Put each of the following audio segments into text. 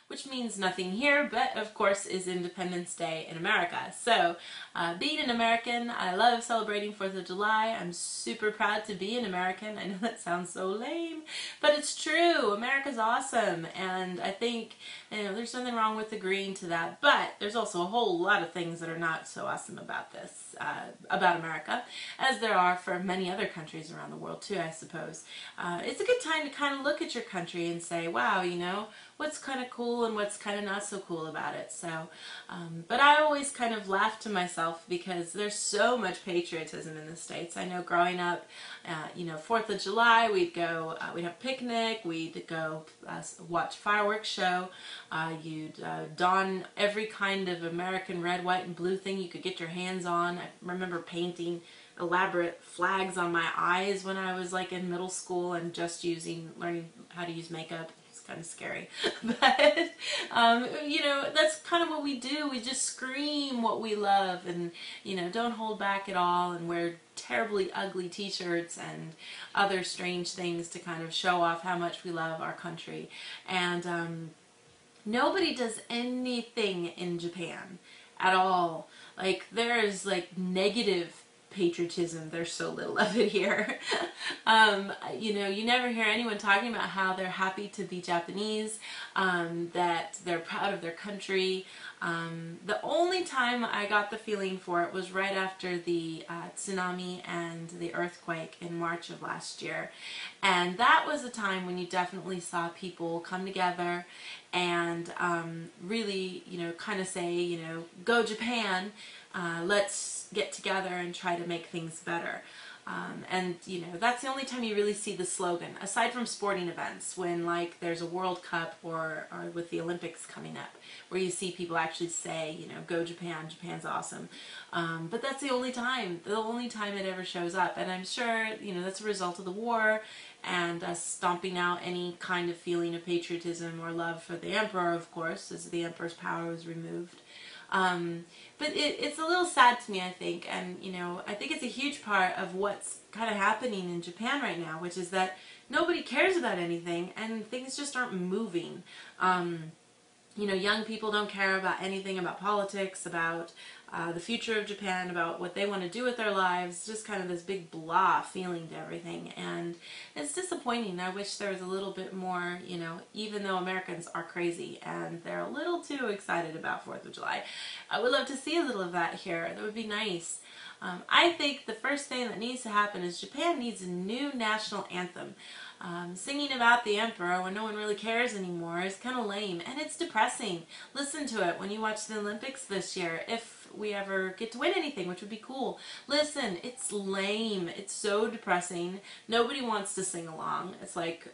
which means nothing here, but of course is Independence Day in America. So being an American, I love celebrating 4th of July. I'm super proud to be an American. I know that sounds so lame, but it's true. America's awesome, and I think there's nothing wrong with agreeing to that, but there's also a whole lot of things that are not so awesome about this, about America, as there are for many other countries around the world too, I suppose. It's a good time to kind of look at your country and say, wow, what's kind of cool and what's kind of not so cool about it. So, but I always kind of laugh to myself because there's so much patriotism in the States. I know growing up, 4th of July, we'd go, we'd have a picnic, we'd go watch fireworks show, you'd don every kind of American red, white, and blue thing you could get your hands on. I remember painting elaborate flags on my eyes when I was like in middle school and just learning how to use makeup. It's kind of scary, but that's kind of what we do. We just scream what we love, and don't hold back at all, and wear terribly ugly t-shirts and other strange things to kind of show off how much we love our country. And nobody does anything in Japan at all. Like, there's like negative patriotism. There's so little of it here. You never hear anyone talking about how they're happy to be Japanese, that they're proud of their country. The only time I got the feeling for it was right after the tsunami and the earthquake in March of last year. And that was a time when you definitely saw people come together and really, kind of say, go Japan, let's get together and try to make things better. And that's the only time you really see the slogan, aside from sporting events, when like there's a World Cup or with the Olympics coming up, where you see people actually say, go Japan, Japan's awesome. But that's the only time it ever shows up. And I'm sure, that's a result of the war and us stomping out any kind of feeling of patriotism or love for the emperor, of course, as the emperor's power was removed. But it's a little sad to me, I think, and I think it's a huge part of what's kind of happening in Japan right now, which is that nobody cares about anything and things just aren't moving. Young people don't care about anything about politics, about the future of Japan, about what they want to do with their lives, just kind of this big blah feeling to everything, and it's disappointing. I wish there was a little bit more, even though Americans are crazy and they're a little too excited about 4th of July. I would love to see a little of that here. That would be nice. I think the first thing that needs to happen is Japan needs a new national anthem. Singing about the emperor when no one really cares anymore is kind of lame, and it's depressing. Listen to it when you watch the Olympics this year, if we ever get to win anything, which would be cool. Listen, it's lame. It's so depressing. Nobody wants to sing along. It's like,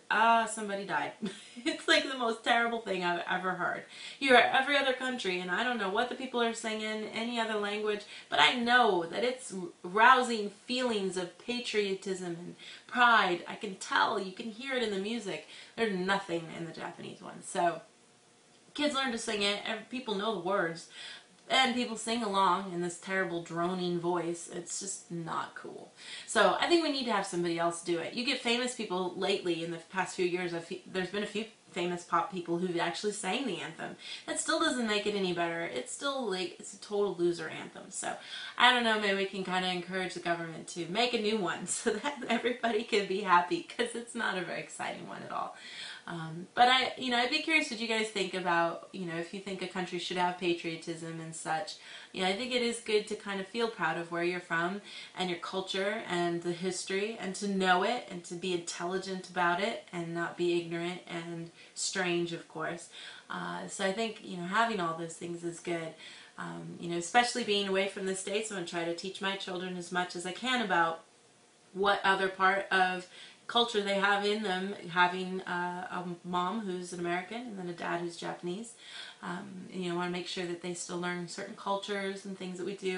somebody died. It's like the most terrible thing I've ever heard. You're at every other country, and I don't know what the people are singing, any other language, but I know that it's rousing feelings of patriotism and pride. I can tell. You can hear it in the music. There's nothing in the Japanese one. So kids learn to sing it. People know the words. And people sing along in this terrible droning voice. It's just not cool. So I think we need to have somebody else do it. You get famous people lately in the past few years. There's been a few famous pop people who've actually sang the anthem. That still doesn't make it any better. It's still like, it's a total loser anthem. So I don't know, maybe we can kind of encourage the government to make a new one so that everybody can be happy, because it's not a very exciting one at all. But I'd be curious what you guys think about, if you think a country should have patriotism and such. I think it is good to kind of feel proud of where you're from and your culture and the history, and to know it and to be intelligent about it and not be ignorant and strange, of course. So I think, having all those things is good. Especially being away from the States, I'm going to try to teach my children as much as I can about what other part of culture they have in them, having a mom who's an American and then a dad who's Japanese. Want to make sure that they still learn certain cultures and things that we do.